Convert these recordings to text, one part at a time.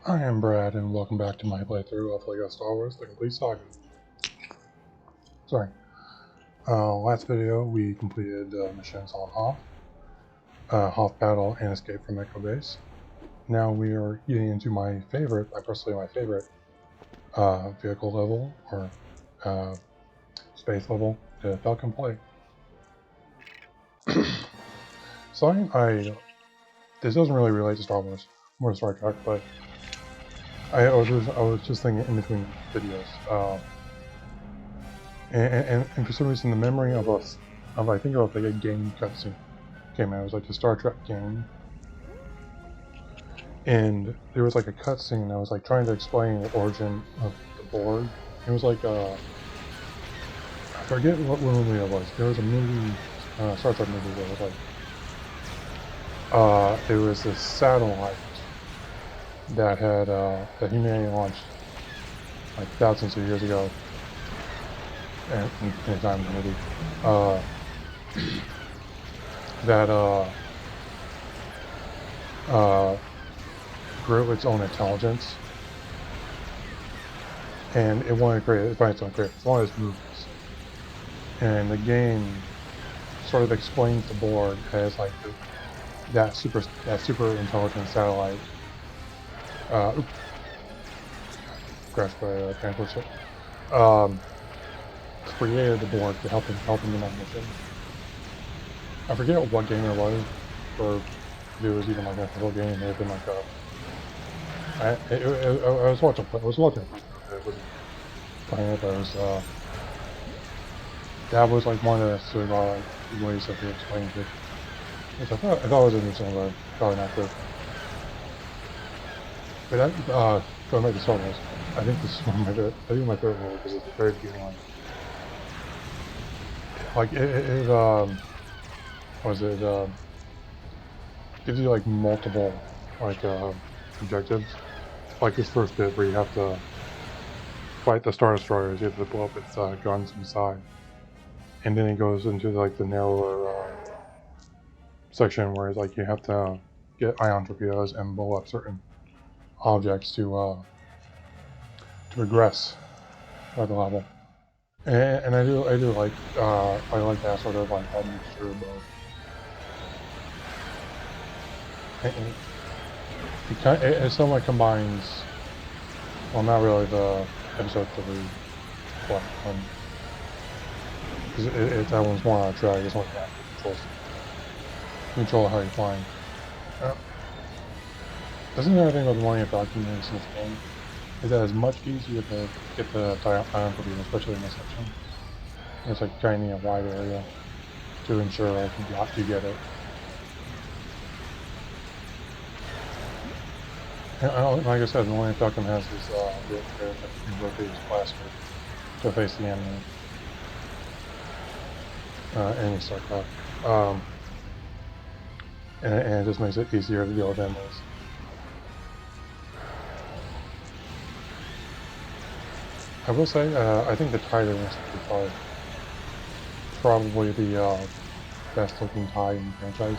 I am Brad, and welcome back to my playthrough of LEGO Star Wars: The Complete Saga. Sorry. Last video we completed missions on Hoth Battle, and Escape from Echo Base. Now we are getting into my favorite, vehicle level, or space level, the Falcon Play. This doesn't really relate to Star Wars, more Star Trek, but I was just thinking in between videos. And for some reason, the memory of I think it was like a game cutscene came out. It was like a Star Trek game, and there was like a cutscene that was like trying to explain the origin of the Borg. It was like I forget what movie it was. There was a movie, Star Trek movie, where it was like there was this satellite that had that humanity launched like thousands of years ago. And in time of the movie, that grew its own intelligence, and it wanted to create its own create. It's one of its movies, and the game sort of explains the Borg as like that super intelligent satellite. Crashed by a transport ship. Created the Borg to help him in that mission. I forget what game it was, or if it was even like a full game. It may have been like I was watching. It wasn't playing it, but it was. That was like one of the sort of ways that they explained it. Which I thought it was interesting, but probably not good. But that going back to Star Wars, I think this is one of my favorite. I think my favorite one because it's a very good one. Like it gives you like multiple like objectives. Like this first bit where you have to fight the Star Destroyers, you have to blow up its guns inside, and then it goes into like the narrower section where it's like you have to get ion torpedoes and blow up certain objects to progress by the level. And I do like I like that sort of like that mixture of both. It somewhat combines, well, not really the episode 3 plot, because that one's more on a track. It's like that control how you're flying. Doesn't the other thing about the Millennium Falcon in this game is that it's much easier to get the ion torpedo, especially in this section. It's like kind of a wide area to ensure like you get it. And like I said, the Millennium Falcon has this rotated blaster to face the enemy. Enemy starcraft. And it just makes it easier to deal with enemies. I will say, I think the Titan is probably the best looking tie in the franchise.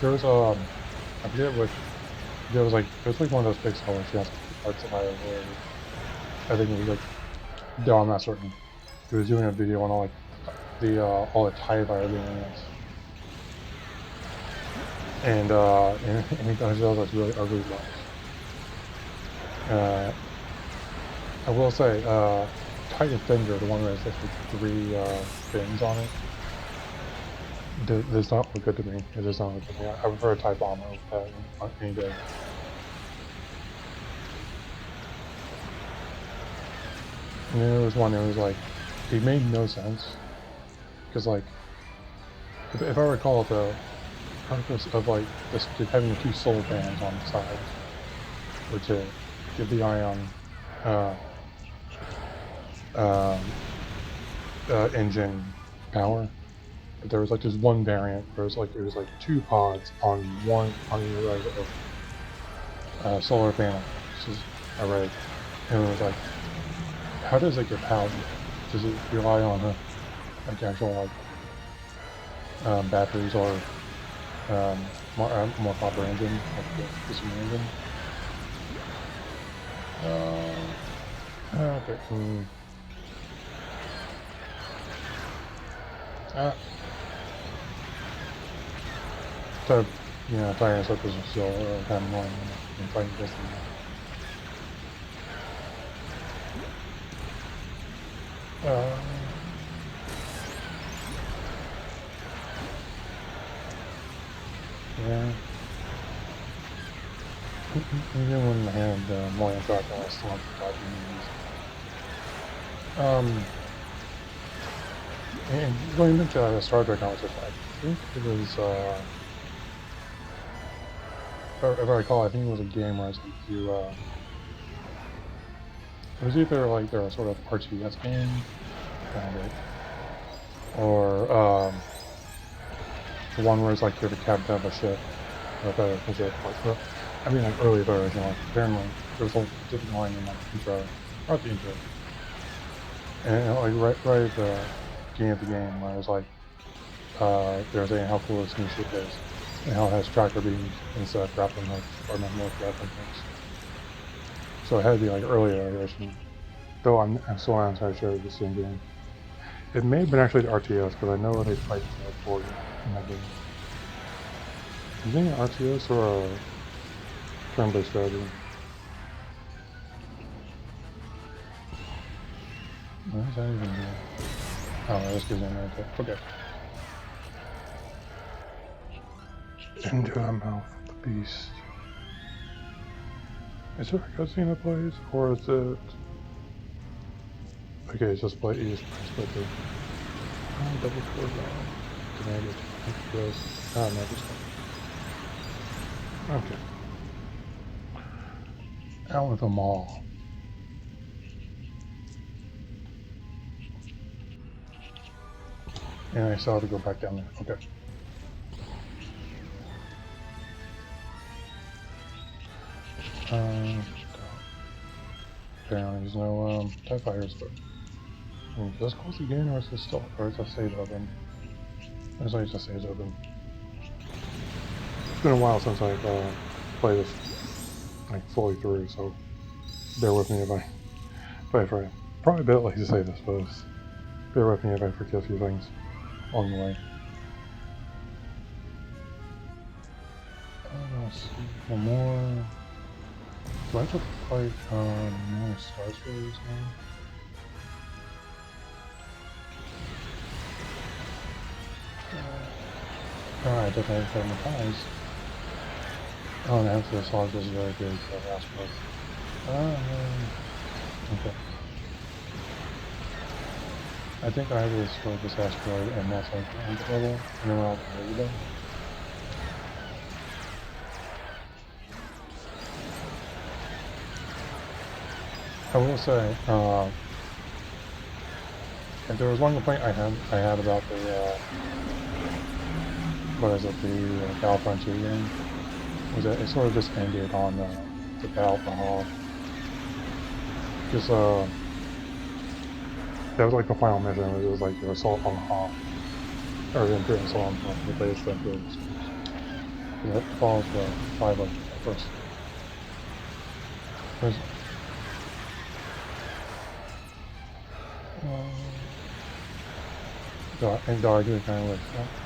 There was I forget what, there was like one of those big scholars who has parts of I think it was like, no, I'm not certain. He was doing a video on all the tie violins. And he does all those really ugly ones. I will say, Titan Fender, the one that has like 3 fins on it, does not look good to me. It does not look good to me. I prefer a TIE Bomber any day. And then there was one that was like, it made no sense. Because like, if I recall, the purpose of like having 2 solar bands on the sides were to give the ion engine power. But there was like this one variant where it was like 2 pods on the solar panel. This is array, and it was like, how does it get powered? Does it rely on like actual like batteries, or more proper engine, like the Super engine. Okay. So, you know, firing circles is still kind of annoying when fighting this thing. Yeah. Even when I had more interaction, I still have to fight enemies. And going into the Star Trek conversation, I think it was, if I recall, I think it was a game where it's like you, it was either like there was sort of RTS game, kind of, or the one where it's like you're the captain of a ship, or the ship. I mean, like early version, like apparently there was a different line in like the intro, or the intro, and like right at the beginning of the game, where it was like they were saying how cool this new ship is, and how it has tracker beams instead of grappling hooks, or not more grappling hooks. So it had to be like earlier iteration. Though I'm still not entirely sure it's the same game. It may have been actually the RTS, because I know they fight Borg in that game. Is it an RTS or a turn-based strategy? What does that even do? Oh, this gives me an idea. Okay. Into the mouth of the beast. Is there a cutscene that plays, or is it... Okay, it's just play, you just split it. Oh, double core down. Can I get this? Oh, no, just okay. Out with them all. And I still have to go back down there. Okay. Apparently there's no TIE fighters, but does it close again, or is it still, or is it stays open? Looks like it just stays open. It's been a while since I've played this like fully through, so bear with me if I try. Probably a bit late to say this, but bear with me if I forget a few things along the way. Let's see, one more. Do I have to fight more Star Destroyers now? Alright, definitely have to fight more ties. Oh, and after this log is very good for the last part. Okay. I think I will destroy this asteroid and that's like the end level, and then I'll play them. I will say, if there was one complaint I had about the, what is it, the Battlefront 2 game, was that it sort of just ended on the battle for Hoth. Just, that was like the final mission, it was like your assault on Hoth, or the Imperial assault on Hoth, the latest Imperial assault. That follows the 5 of first. And though I do kind of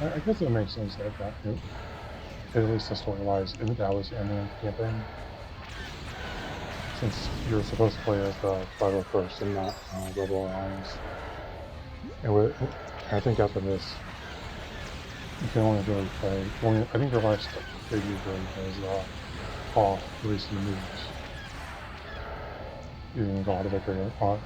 like, I guess it makes sense that at least the story-wise, that was the ending of the campaign. Since you're supposed to play as the 501st and not Rebel Alliance. And I think after this, you can only really play, I think the last big you really is Hoth, at least in the movies. You can go all the victory, all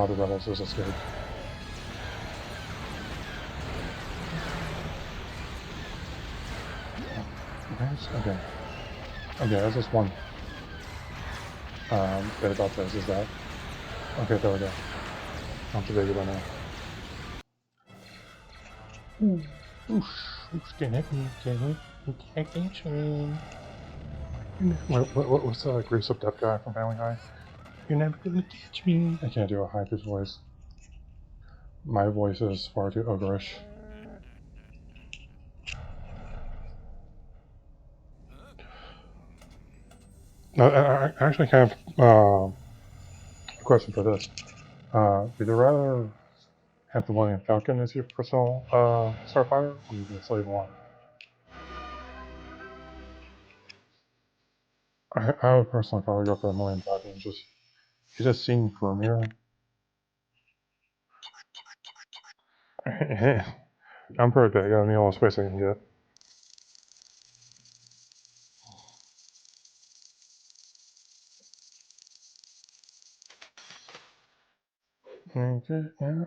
the rebels just escape. Okay. Okay, that's just one bit about this, is that... Okay, there we go. Not too big about now. Ooh, oosh, can't hit me, can't catch me. What's the grease up deaf guy from Family Guy? You're never gonna catch me. I can't do a high-pitched voice. My voice is far too ogreish. I actually have a question for this. Would you rather have the Millennium Falcon as your personal starfighter, or the Slave One? I would personally probably go for the Millennium Falcon. You just seen from here. I'm pretty big. I don't need all the space I can get. Okay, yeah.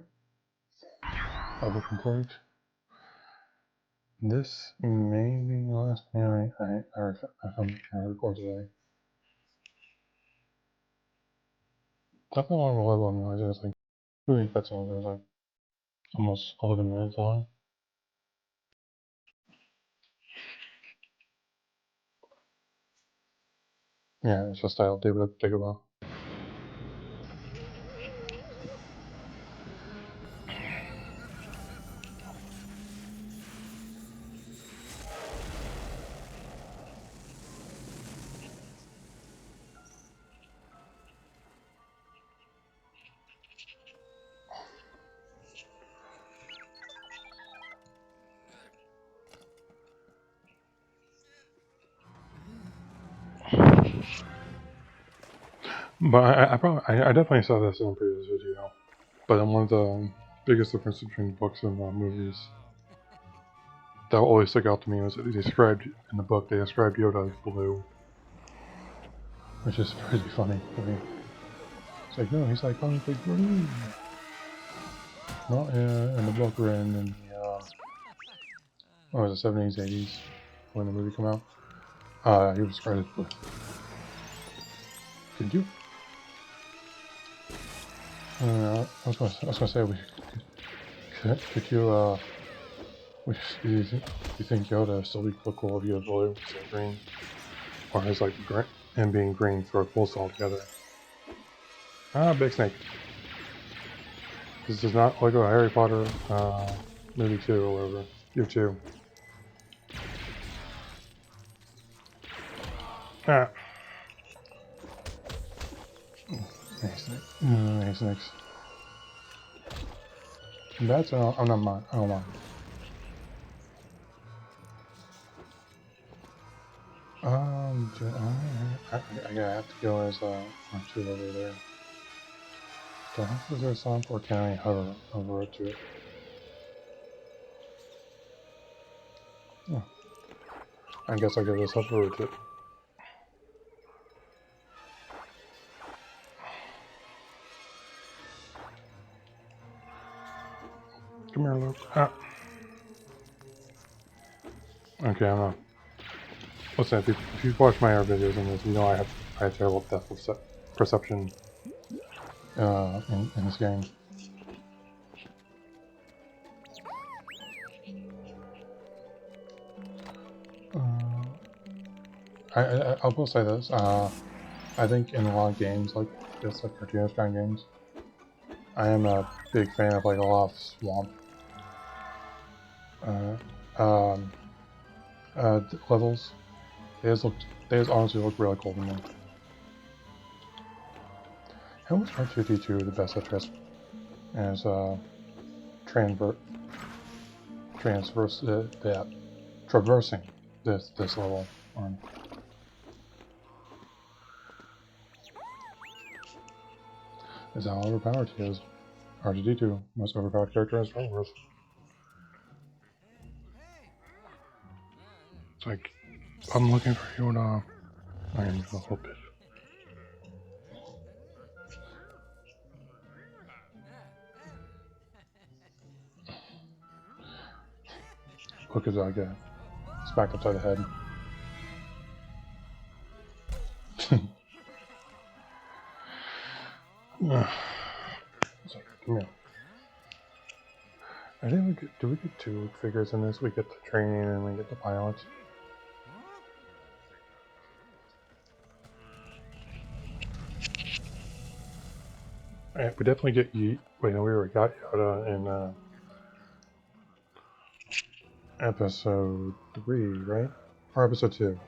Level complete. This may be the last thing I record today. Definitely want to level on noise. It's like really that's all. There's like almost 11 minutes long. Yeah, it's just I'll do it take a while. But I definitely saw this in a previous video. But one of the biggest differences between books and movies that always stuck out to me was that they described in the book Yoda as blue, which is pretty funny to me. It's like no, he's iconically green. Not in the book or in the what was it, 70s, 80s when the movie came out. He was described as blue. Could you? I was gonna say, could you do you think Yoda still be cool if you have blue instead of green, or is like and being green throw close all together? Big snake. This does not Lego Harry Potter movie 2 or whatever. Year 2. Ah. Nice snake. Nice snakes. That's I'm not mine. I don't mind. I have to go as R2 over there. Do I have to do a stomp or can I hover over it to it? Oh, I guess I could just hover over to it. Come here, Luke. Ah. Okay, I'm not. Listen, if you've watched my other videos on this, you know I have terrible depth of perception in this game. I will say this. I think in a lot of games like this, like cartoonish kind of games, I am a big fan of like a lot of swamp um, levels. They just honestly look really cool to me. How was R2D2 the best at as traversing this level on? Is how overpowered he is. R2D2, most overpowered character in Star Wars. It's like I'm looking for Yoda. I am a little bit. Look as I get smacked upside the head. It's like, come here. I think do we get 2 figures in this? We get the training and we get the pilot. Alright, we definitely get Yeet. Wait, no, we already got Yoda in episode 3, right? Or episode 2?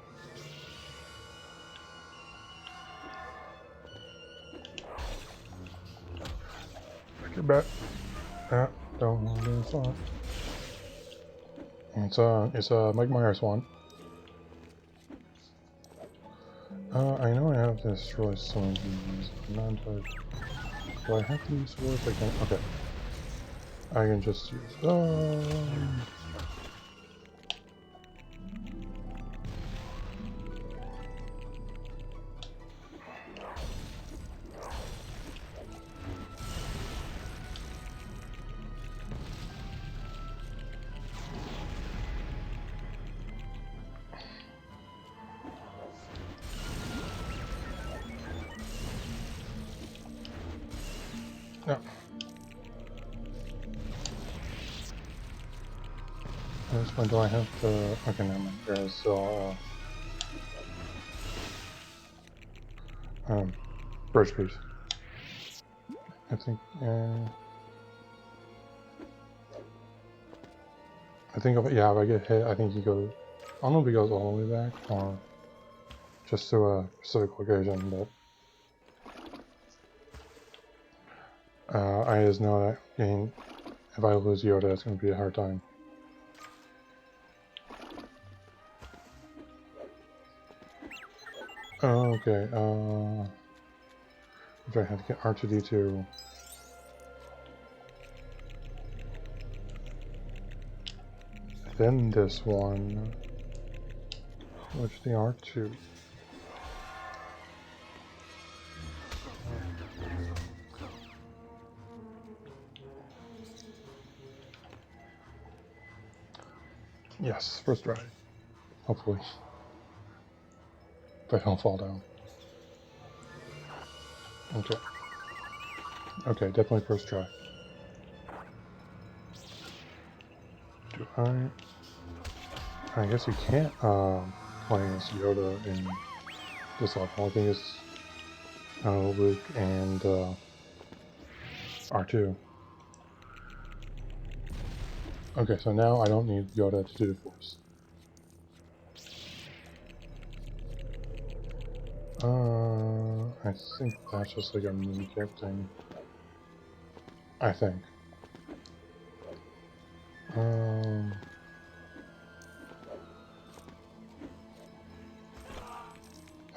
bet. Don't want to start. It's a Mike Myers one. I know I have this really some of these. I'm not entirely. Do I have to use swords? I can. Okay. I can just use. No. At this point, do I have to? Okay, never mind. There's bridge piece. I think. I think if, yeah, if I get hit, I think he goes. I don't know if he goes all the way back or just to a specific location, but I just know that if I lose Yoda, it's going to be a hard time. Okay, if I have to get R2D2. Then this one, which the R2. Yes, first try. Hopefully. If I don't fall down. Okay. Okay, definitely first try. Do I guess you can't play as Yoda in this level. I think it's Luke and R2. Okay, so now I don't need Yoda to do the Force. I think that's just like a mini cap thing. I think.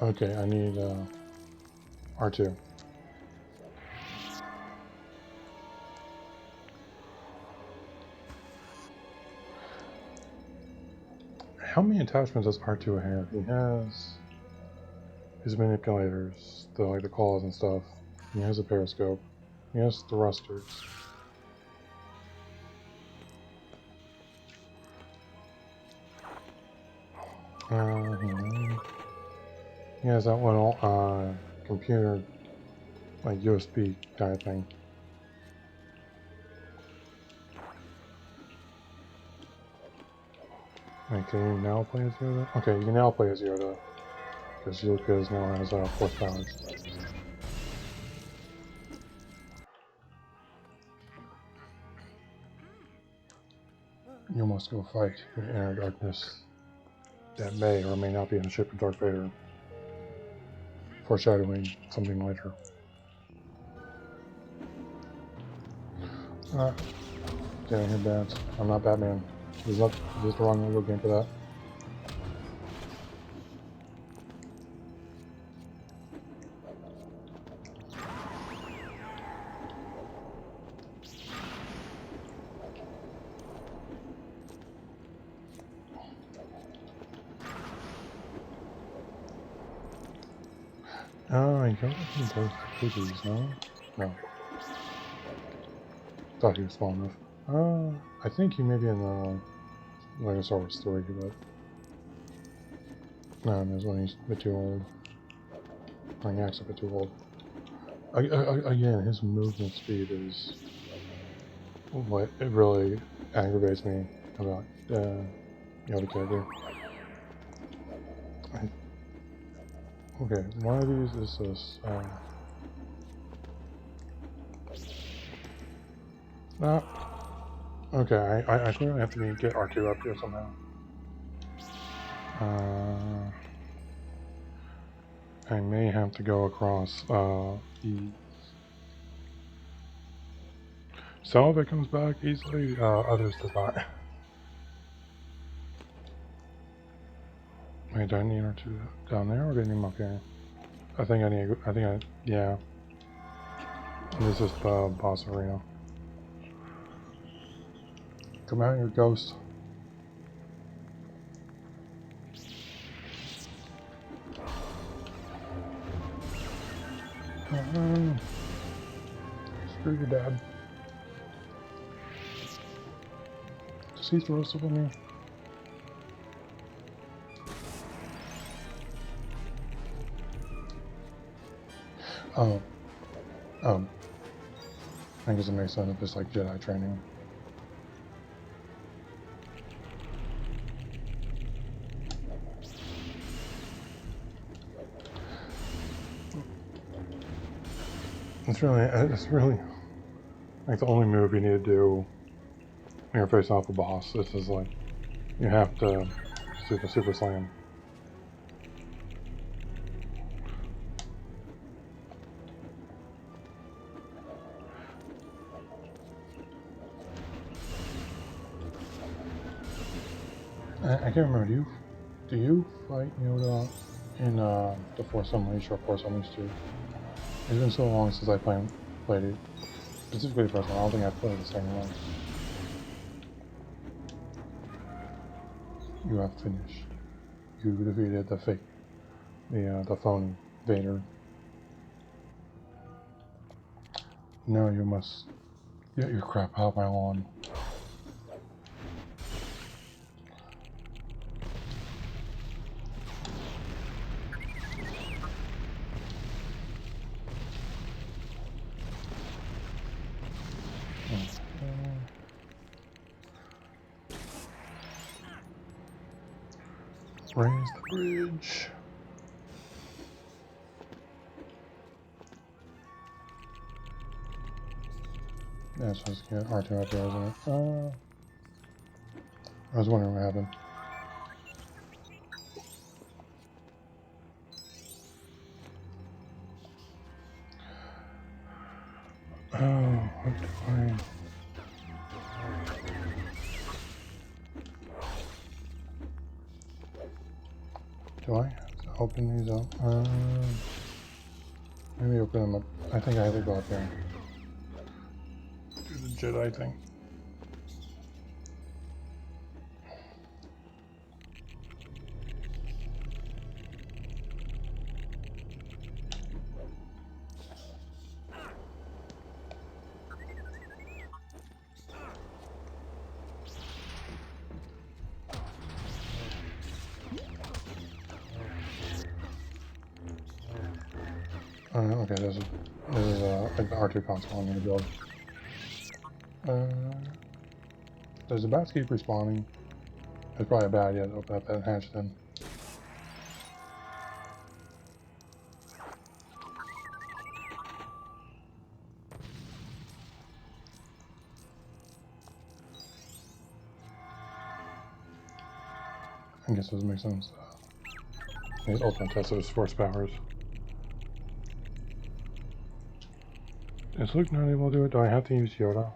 Okay, I need R2. How many attachments does R2 have? He has his manipulators, the claws and stuff. He has a periscope. He has thrusters. He has that little computer, like USB kind of thing. Wait, can you now play as Yoda? Okay, you can now play as Yoda. Because Lucas now has force powers. You must go fight in the inner darkness that may or may not be in the ship of Darth Vader, foreshadowing something later. Getting hit bats. I'm not Batman. Is this the wrong video game for that? Oh, I don't think those cookies, no? No. Thought he was small enough. I think he may be in the Legosaurus 3, but no, there's when he's a bit too old. Like, acts a bit too old. Again, his movement speed is what it really aggravates me about the other character. Okay, one of these is this. Okay, I clearly have to get R2 up here somehow. I may have to go across the Some of it comes back easily, others does not. Wait, do I need her to down there or do I need them up here? Yeah. This is the boss arena. Come out, you ghost. Screw your dad. Does he throw stuff at me? Oh. I guess it makes sense if it's like Jedi training. It's really like the only move you need to do when you're facing off a boss. This is like, you have to do the super slam. I can't remember, do you fight Yoda in the Force Unleashed or Force Unleashed 2? It's been so long since I played it. Specifically the first one. I don't think I've played the second one. You have finished. You defeated the phony Vader. Now you must get your crap out of my lawn. Raise the bridge. Yeah, so let's get R2 up there, isn't it? I was wondering what happened. Oh, what do I... Do I have to open these up? Maybe open them up. I think I have to go up there. Do the Jedi thing. Okay, this is an R2 console I'm gonna build. Does the bats keep respawning? It's probably a bad idea to open up that hatch then. I guess it doesn't make sense. These ultimate test those force powers. Is Luke not able to do it? Do I have to use Yoda?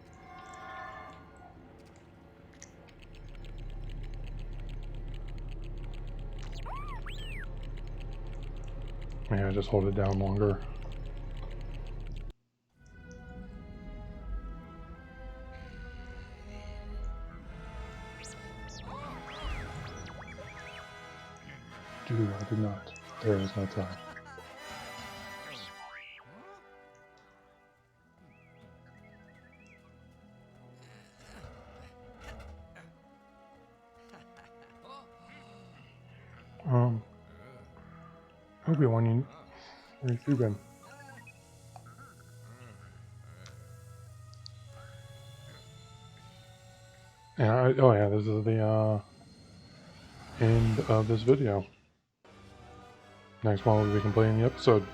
Yeah, just hold it down longer. I did not. There is no try. Obi-Wan, where's you been? Yeah, oh yeah, this is the end of this video. Next one we'll be completing the episode.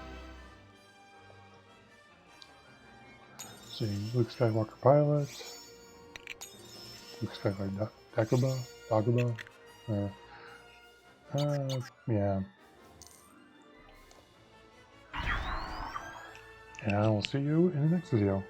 See, Luke Skywalker pilot. Luke Skywalker Dagobah. Yeah. And I will see you in the next video.